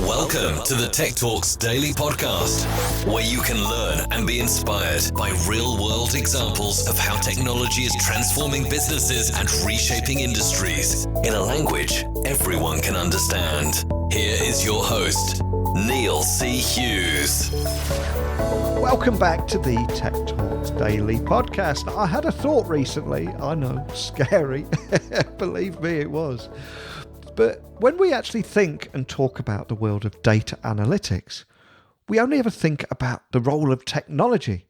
Welcome to the Tech Talks Daily Podcast, where you can learn and be inspired by real-world examples of how technology is transforming businesses and reshaping industries in a language everyone can understand. Here is your host, Neil C. Hughes. Welcome back to the Tech Talks Daily Podcast. I had a thought recently, I know, scary, believe me it was. But when we actually think and talk about the world of data analytics, we only ever think about the role of technology.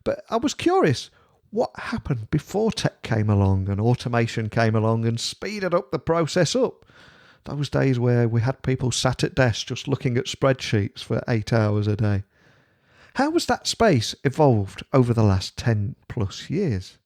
But I was curious, what happened before tech came along and automation came along and speeded up the process up? Those days where we had people sat at desks just looking at spreadsheets for 8 hours a day. How has that space evolved over the last 10 plus years?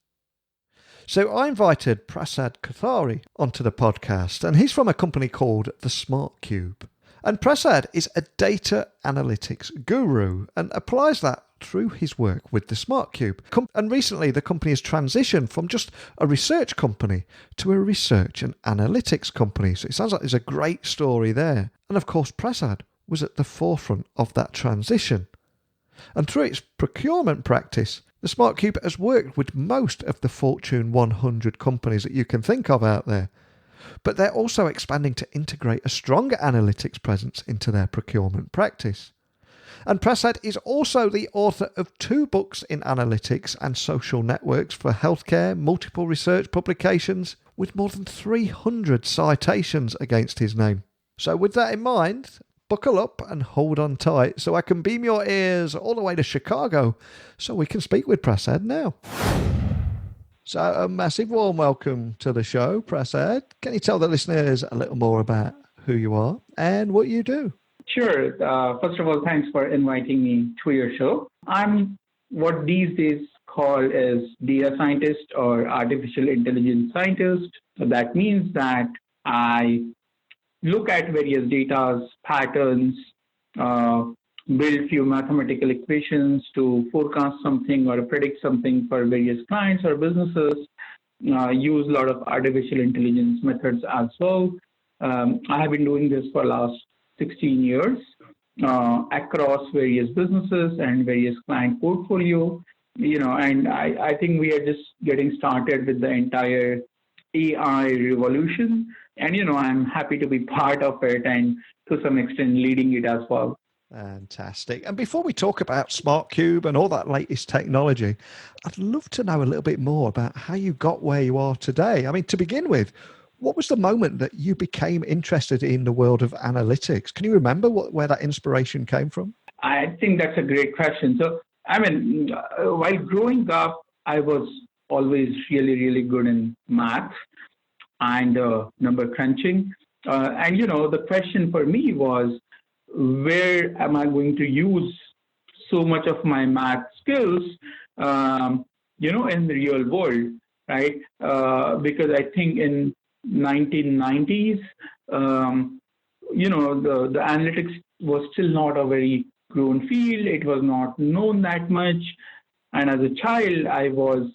So I invited Prasad Kothari onto the podcast, and he's from a company called the SmartCube. And Prasad is a data analytics guru and applies that through his work with the SmartCube. And recently the company has transitioned from just a research company to a research and analytics company. So it sounds like there's a great story there. And of course, Prasad was at the forefront of that transition. And through its procurement practice, the SmartCube has worked with most of the Fortune 100 companies that you can think of out there. But they're also expanding to integrate a stronger analytics presence into their procurement practice. And Prasad is also the author of 2 books in analytics and social networks for healthcare, multiple research publications, with more than 300 citations against his name. So with that in mind, buckle up and hold on tight so I can beam your ears all the way to Chicago so we can speak with Prasad now. So a massive warm welcome to the show, Prasad. Can you tell the listeners a little more about who you are and what you do? Sure. First of all, thanks for inviting me to your show. I'm what these days call as data scientist or artificial intelligence scientist. So that means that I look at various data patterns, build few mathematical equations to forecast something or predict something for various clients or businesses, use a lot of artificial intelligence methods as well. I have been doing this for the last 16 years across various businesses and various client portfolio, and I think we are just getting started with the entire AI revolution. And, I'm happy to be part of it and to some extent leading it as well. Fantastic. And before we talk about SmartCube and all that latest technology, I'd love to know a little bit more about how you got where you are today. I mean, to begin with, what was the moment that you became interested in the world of analytics? Can you remember where that inspiration came from? I think that's a great question. So, while growing up, I was always really, really good in math and number crunching. And the question for me was, where am I going to use so much of my math skills, in the real world, right? Because I think in 1990s, the analytics was still not a very grown field. It was not known that much. And as a child, I was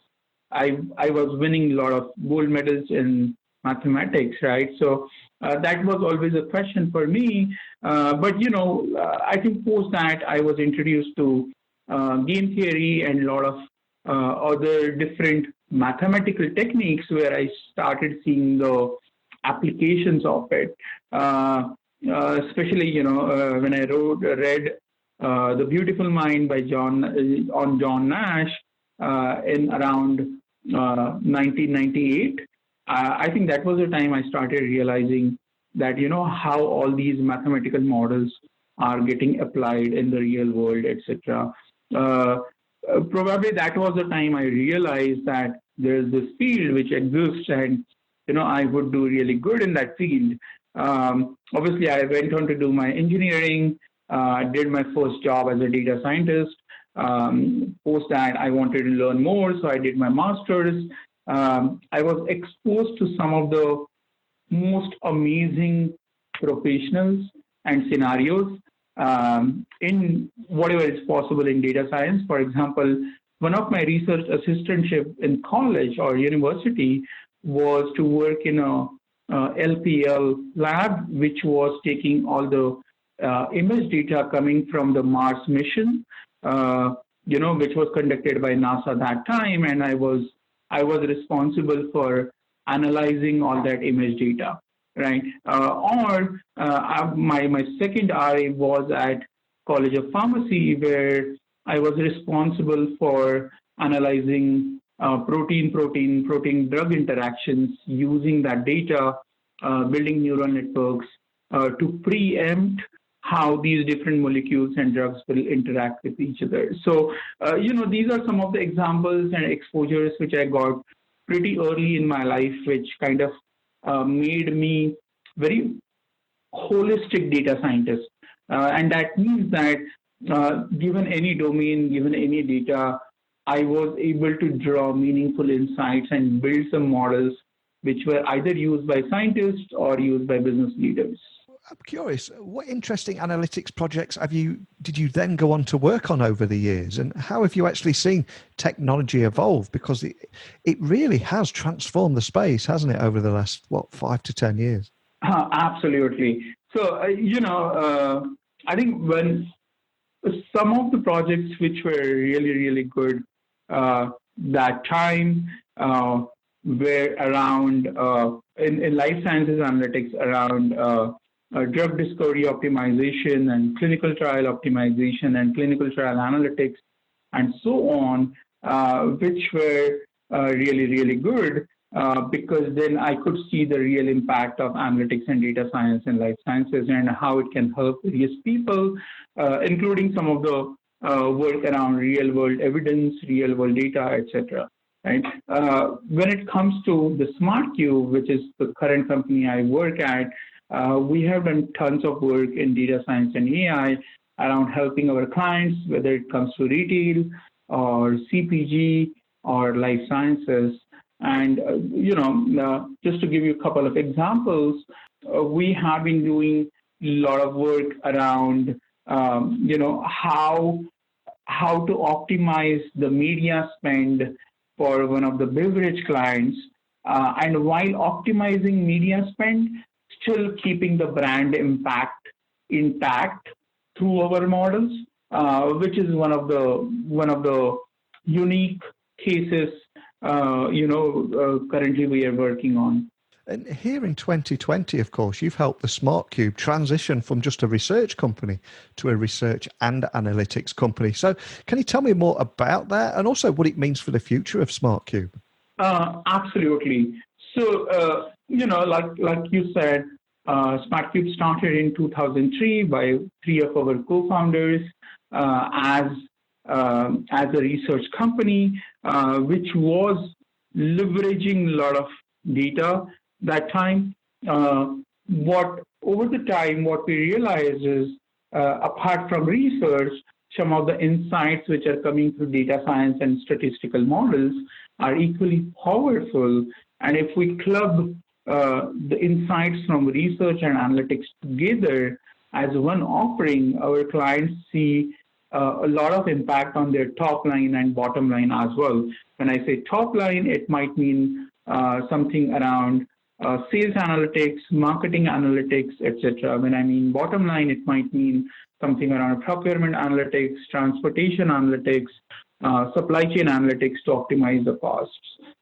winning a lot of gold medals in mathematics, right? So that was always a question for me. But I think post that I was introduced to game theory and a lot of other different mathematical techniques where I started seeing the applications of it. Especially, when I read The Beautiful Mind by John Nash in around 1998. I think that was the time I started realizing that, how all these mathematical models are getting applied in the real world, etc. Probably that was the time I realized that there's this field which exists and, I would do really good in that field. Obviously, I went on to do my engineering, did my first job as a data scientist. Post that, I wanted to learn more, so I did my master's. I was exposed to some of the most amazing professionals and scenarios in whatever is possible in data science. For example, one of my research assistantship in college or university was to work in a LPL lab, which was taking all the image data coming from the Mars mission, which was conducted by NASA that time, and I was responsible for analyzing all that image data, right? My second RA was at College of Pharmacy, where I was responsible for analyzing protein drug interactions using that data, building neural networks to preempt how these different molecules and drugs will interact with each other. So, these are some of the examples and exposures which I got pretty early in my life, which kind of made me very holistic data scientist. And that means that given any domain, given any data, I was able to draw meaningful insights and build some models which were either used by scientists or used by business leaders. I'm curious, what interesting analytics projects did you then go on to work on over the years, and how have you actually seen technology evolve? Because it really has transformed the space, hasn't it, over the last 5 to 10 years? Absolutely. So I think when some of the projects which were really, really good that time were around in life sciences analytics around drug discovery optimization and clinical trial optimization and clinical trial analytics and so on, which were really, really good because then I could see the real impact of analytics and data science in life sciences and how it can help various people, including some of the work around real world evidence, real world data, etc. Right? When it comes to the SmartCube, which is the current company I work at, we have done tons of work in data science and AI around helping our clients, whether it comes to retail or CPG or life sciences. And, just to give you a couple of examples, we have been doing a lot of work around, how to optimize the media spend for one of the beverage clients. And while optimizing media spend, still keeping the brand impact intact through our models, which is one of the unique cases currently we are working on. And here in 2020, of course, you've helped the SmartCube transition from just a research company to a research and analytics company. So can you tell me more about that and also what it means for the future of SmartCube? Absolutely. So, like you said, SmartCube started in 2003 by 3 of our co-founders as a research company, which was leveraging a lot of data that time. What we realized is, apart from research, some of the insights which are coming through data science and statistical models are equally powerful. And if we club the insights from research and analytics together as one offering, our clients see a lot of impact on their top line and bottom line as well. When I say top line, it might mean something around sales analytics, marketing analytics, etc. When I mean bottom line, it might mean something around procurement analytics, transportation analytics, supply chain analytics to optimize the costs.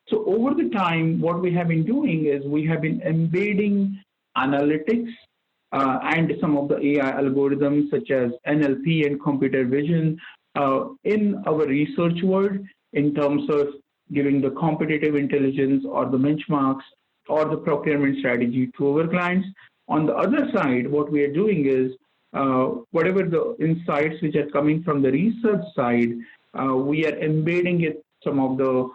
So over the time, what we have been doing is we have been embedding analytics and some of the AI algorithms such as NLP and computer vision in our research world in terms of giving the competitive intelligence or the benchmarks or the procurement strategy to our clients. On the other side, what we are doing is whatever the insights which are coming from the research side, we are embedding it, some of the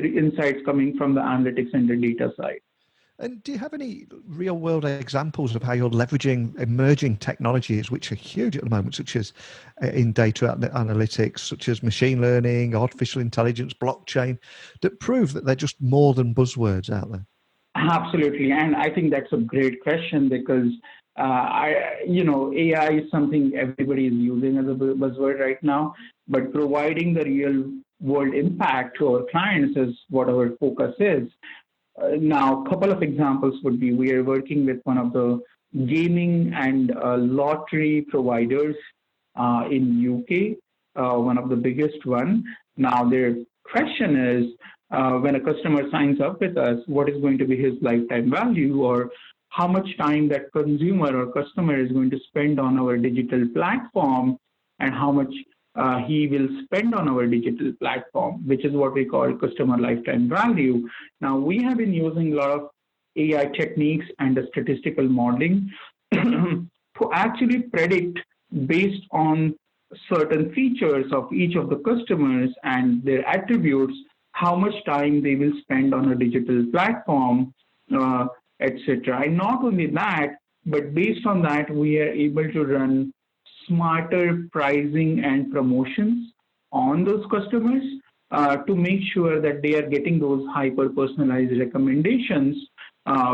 insights coming from the analytics and the data side. And do you have any real world examples of how you're leveraging emerging technologies, which are huge at the moment, such as in data analytics, such as machine learning, artificial intelligence, blockchain, that prove that they're just more than buzzwords out there? Absolutely. And I think that's a great question because, AI is something everybody is using as a buzzword right now, but providing the real world impact to our clients is what our focus is. Now, a couple of examples would be we are working with one of the gaming and lottery providers in UK, one of the biggest one. Now their question is, when a customer signs up with us, what is going to be his lifetime value, or how much time that consumer or customer is going to spend on our digital platform, and how much he will spend on our digital platform, which is what we call customer lifetime value. Now, we have been using a lot of AI techniques and the statistical modeling to actually predict based on certain features of each of the customers and their attributes, how much time they will spend on a digital platform, etc. And not only that, but based on that, we are able to run smarter pricing and promotions on those customers to make sure that they are getting those hyper-personalized recommendations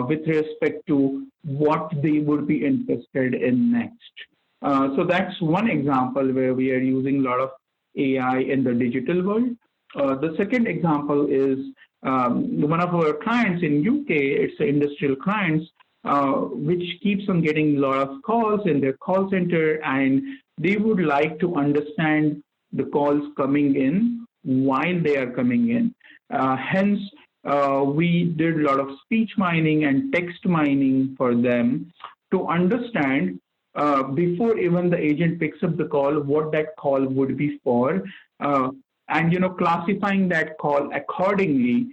with respect to what they would be interested in next. So that's one example where we are using a lot of AI in the digital world. The second example is one of our clients in UK, it's the industrial clients, which keeps on getting a lot of calls in their call center, and they would like to understand the calls coming in while they are coming in. Hence, we did a lot of speech mining and text mining for them to understand before even the agent picks up the call, what that call would be for, and classifying that call accordingly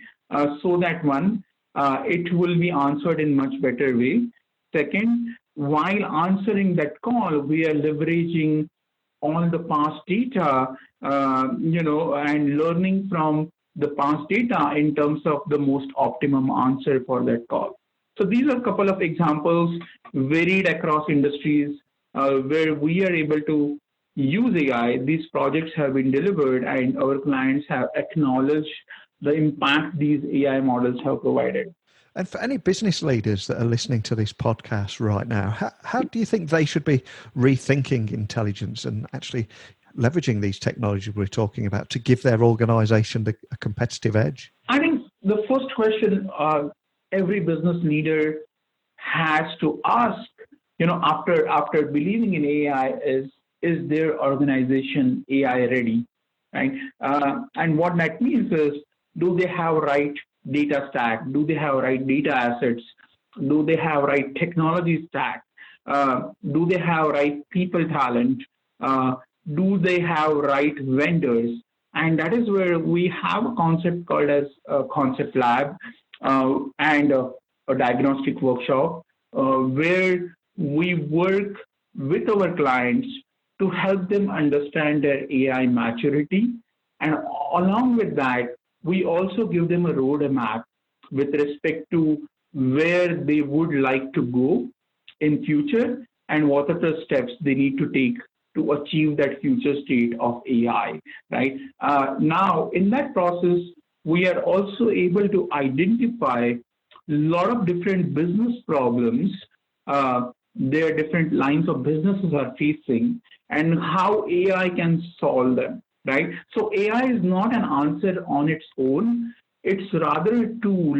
so that one, it will be answered in much better way. Second, while answering that call, we are leveraging all the past data, and learning from the past data in terms of the most optimum answer for that call. So these are a couple of examples varied across industries where we are able to use AI. These projects have been delivered and our clients have acknowledged the impact these AI models have provided. And for any business leaders that are listening to this podcast right now, how do you think they should be rethinking intelligence and actually leveraging these technologies we're talking about to give their organization a competitive edge? I think the first question every business leader has to ask, after believing in AI is their organization AI ready, right? And what that means is, do they have right data stack? Do they have right data assets? Do they have right technology stack? Do they have right people talent? Do they have right vendors? And that is where we have a concept called as a concept lab and a diagnostic workshop where we work with our clients to help them understand their AI maturity. And along with that, we also give them a roadmap with respect to where they would like to go in future and what are the steps they need to take to achieve that future state of AI, right? Now, in that process, we are also able to identify a lot of different business problems their different lines of businesses are facing and how AI can solve them, right? So AI is not an answer on its own. It's rather a tool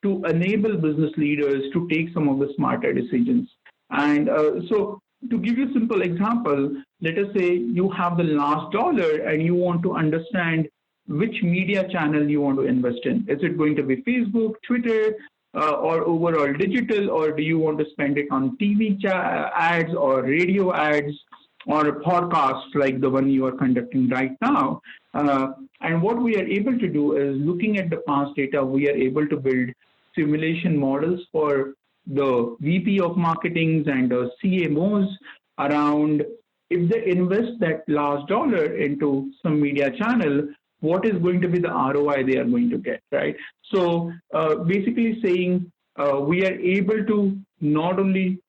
to enable business leaders to take some of the smarter decisions. And so to give you a simple example, let us say you have the last dollar and you want to understand which media channel you want to invest in. Is it going to be Facebook, Twitter, or overall digital, or do you want to spend it on TV ads or radio ads or a podcast like the one you are conducting right now? And what we are able to do is, looking at the past data, we are able to build simulation models for the VP of marketings and the CMOs around, if they invest that last dollar into some media channel, what is going to be the ROI they are going to get, right? So basically saying we are able to not only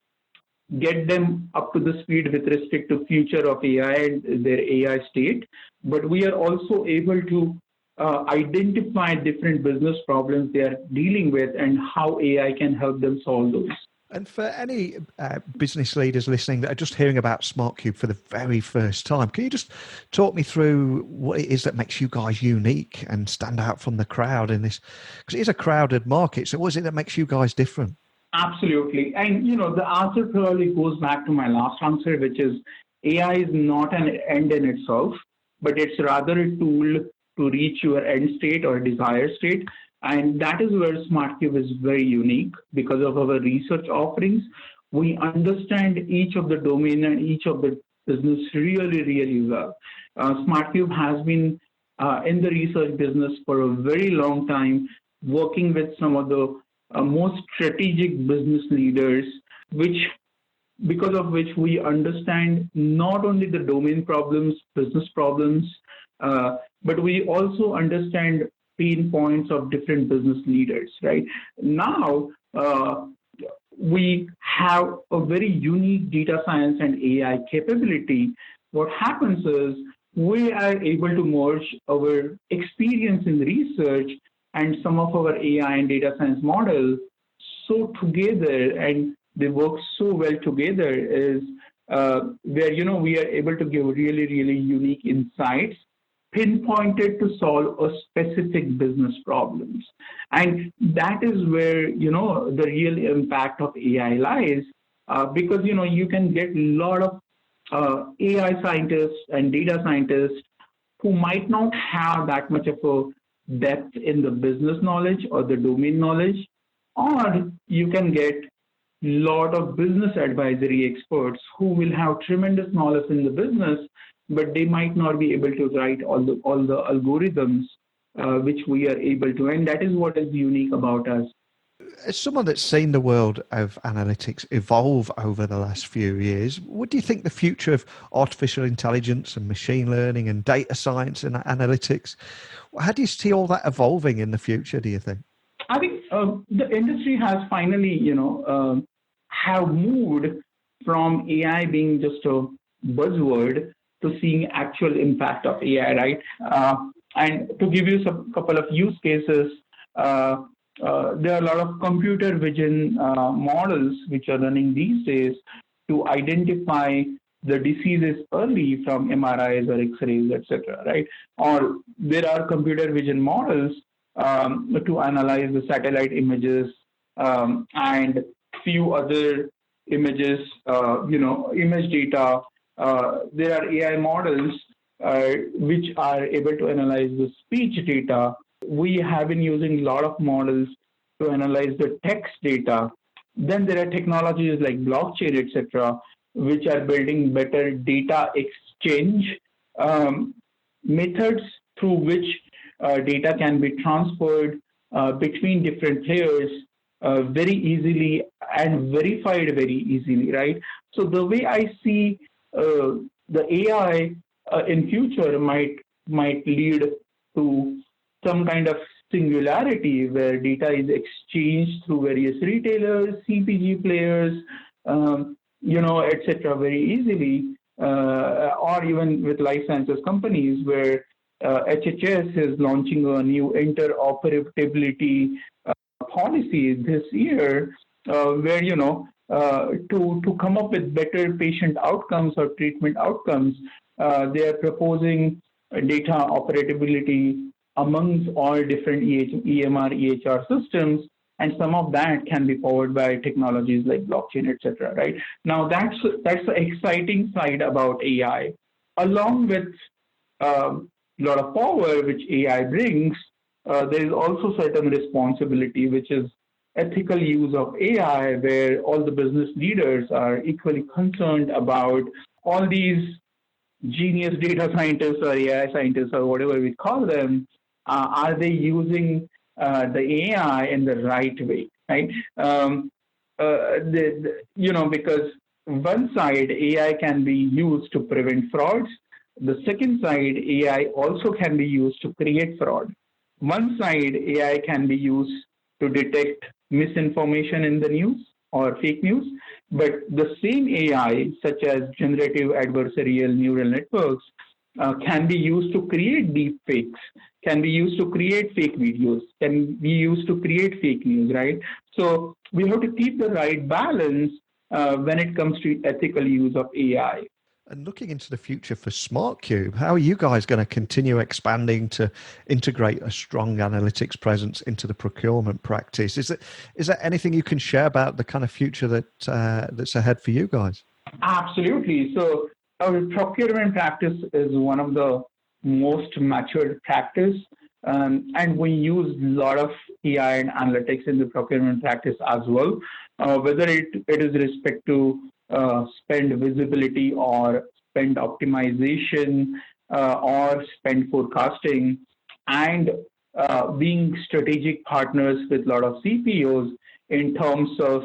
get them up to the speed with respect to future of AI and their AI state, but we are also able to identify different business problems they are dealing with and how AI can help them solve those. And for any business leaders listening that are just hearing about SmartCube for the very first time, can you just talk me through what it is that makes you guys unique and stand out from the crowd in this? Because it is a crowded market. So what is it that makes you guys different? Absolutely. And, the answer probably goes back to my last answer, which is AI is not an end in itself, but it's rather a tool to reach your end state or desired state. And that is where SmartCube is very unique because of our research offerings. We understand each of the domain and each of the business really, really well. SmartCube has been in the research business for a very long time, working with some of the most strategic business leaders, which because of which we understand not only the domain problems, business problems, but we also understand pain points of different business leaders, right? Now, we have a very unique data science and AI capability. What happens is we are able to merge our experience in research and some of our AI and data science models so together, and they work so well together, is where we are able to give really, really unique insights pinpointed to solve a specific business problems. And that is where the real impact of AI lies, because you can get a lot of AI scientists and data scientists who might not have that much of a depth in the business knowledge or the domain knowledge, or you can get a lot of business advisory experts who will have tremendous knowledge in the business, but they might not be able to write all the algorithms which we are able to. And that is what is unique about us. As someone that's seen the world of analytics evolve over the last few years, what do you think the future of artificial intelligence and machine learning and data science and analytics, how do you see all that evolving in the future, do you think? I think the industry has finally, have moved from AI being just a buzzword to seeing actual impact of AI, right? And to give you a couple of use cases, there are a lot of computer vision models which are running these days to identify the diseases early from MRIs or X-rays, etc., right? Or there are computer vision models to analyze the satellite images and few other images, image data. There are AI models which are able to analyze the speech data. We have been using a lot of models to analyze the text data. Then there are technologies like blockchain, etc., which are building better data exchange methods through which data can be transferred between different players very easily and verified very easily, right? So the way I see the AI in future might lead to some kind of singularity where data is exchanged through various retailers, CPG players, etc., very easily, or even with life sciences companies where HHS is launching a new interoperability policy this year, where to come up with better patient outcomes or treatment outcomes, they are proposing data operability amongst all different EMR, EHR systems, and some of that can be powered by technologies like blockchain, etc. Right now, that's the exciting side about AI, along with a lot of power which AI brings. There is also certain responsibility, which is ethical use of AI, where all the business leaders are equally concerned about all these genius data scientists or AI scientists or whatever we call them. Are they using the AI in the right way, right? Because one side, AI can be used to prevent frauds. The second side, AI also can be used to create fraud. One side, AI can be used to detect misinformation in the news or fake news. But the same AI, such as generative adversarial neural networks, can be used to create deep fakes, can be used to create fake videos, can be used to create fake news, right? So we have to keep the right balance when it comes to ethical use of AI. And looking into the future for SmartCube, how are you guys going to continue expanding to integrate a strong analytics presence into the procurement practice? Is there anything you can share about the kind of future that's ahead for you guys? Absolutely. So our procurement practice is one of the most matured practice, and we use a lot of AI and analytics in the procurement practice as well, whether it is respect to spend visibility or spend optimization or spend forecasting, and being strategic partners with a lot of CPOs in terms of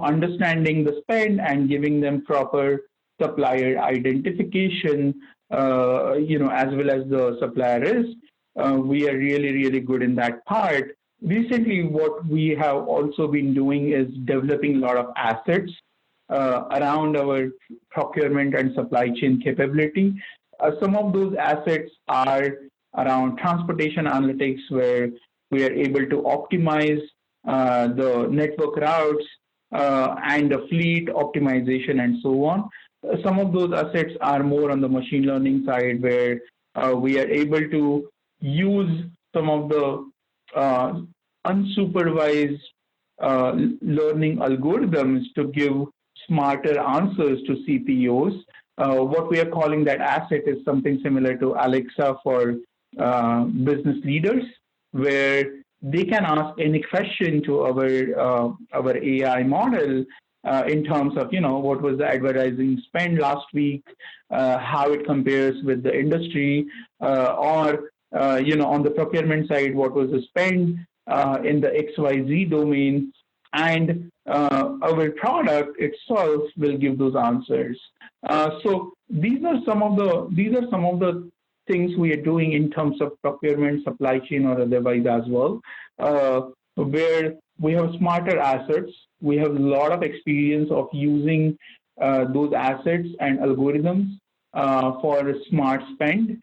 understanding the spend and giving them proper supplier identification, as well as the supplier risk. We are really, really good in that part. Recently, what we have also been doing is developing a lot of assets around our procurement and supply chain capability. Some of those assets are around transportation analytics, where we are able to optimize the network routes and the fleet optimization and so on. Some of those assets are more on the machine learning side, where we are able to use some of the unsupervised learning algorithms to give smarter answers to CPOs. What we are calling that asset is something similar to Alexa for business leaders, where they can ask any question to our AI model in terms of what was the advertising spend last week, how it compares with the industry, or on the procurement side, what was the spend in the XYZ domain, and our product itself will give those answers. So these are some of the things we are doing in terms of procurement, supply chain, or otherwise as well, where we have smarter assets. We have a lot of experience of using those assets and algorithms for smart spend.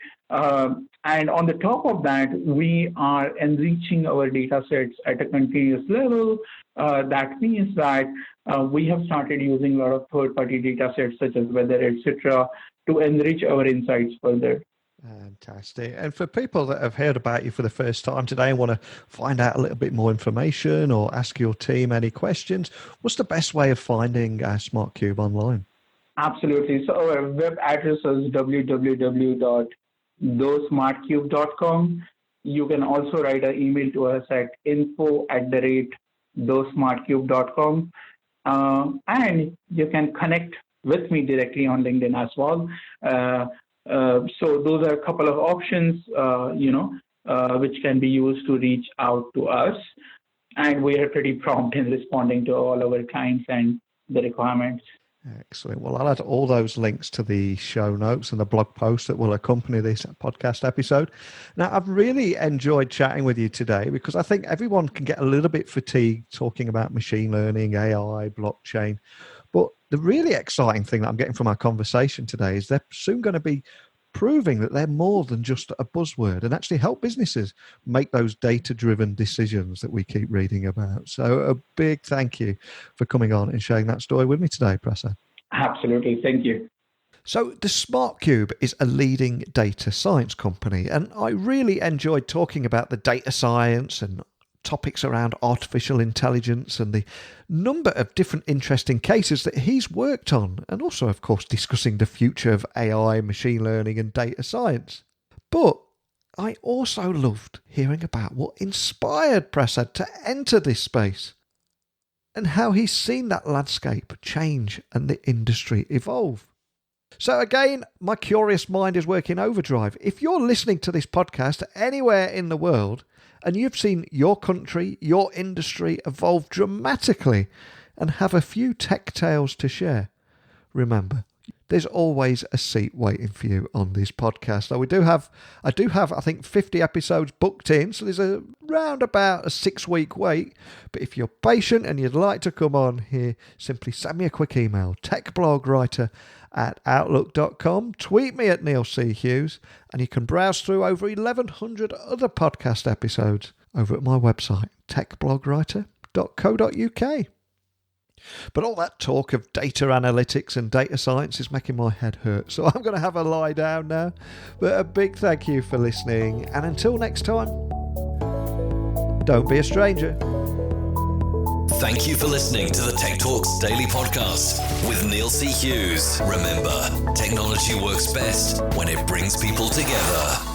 And on the top of that, we are enriching our data sets at a continuous level. That means that we have started using a lot of third-party data sets such as weather, etc., to enrich our insights further. Fantastic. And for people that have heard about you for the first time today and want to find out a little bit more information or ask your team any questions, what's the best way of finding SmartCube online? Absolutely. So our web address is www.thosmartcube.com. You can also write an email to us at info@thosmartcube.com. And you can connect with me directly on LinkedIn as well. So those are a couple of options, which can be used to reach out to us. And we are pretty prompt in responding to all our clients and the requirements. Excellent. Well, I'll add all those links to the show notes and the blog post that will accompany this podcast episode. Now, I've really enjoyed chatting with you today because I think everyone can get a little bit fatigued talking about machine learning, AI, blockchain. But the really exciting thing that I'm getting from our conversation today is they're soon going to be proving that they're more than just a buzzword and actually help businesses make those data-driven decisions that we keep reading about. So a big thank you for coming on and sharing that story with me today, Prasad. Absolutely. Thank you. So the SmartCube is a leading data science company, and I really enjoyed talking about the data science and topics around artificial intelligence and the number of different interesting cases that he's worked on, and also, of course, discussing the future of AI, machine learning and data science. But I also loved hearing about what inspired Prasad to enter this space and how he's seen that landscape change and the industry evolve. So again, my curious mind is working overdrive. If you're listening to this podcast anywhere in the world and you've seen your country, your industry evolve dramatically and have a few tech tales to share, remember, there's always a seat waiting for you on this podcast. Now, I do have, I think, 50 episodes booked in, so there's around about a 6-week wait. But if you're patient and you'd like to come on here, simply send me a quick email, techblogwriter@outlook.com, tweet me at Neil C. Hughes, and you can browse through over 1,100 other podcast episodes over at my website, techblogwriter.co.uk. But all that talk of data analytics and data science is making my head hurt, so I'm going to have a lie down now. But a big thank you for listening, and until next time, don't be a stranger. Thank you for listening to the Tech Talks Daily Podcast with Neil C. Hughes. Remember, technology works best when it brings people together.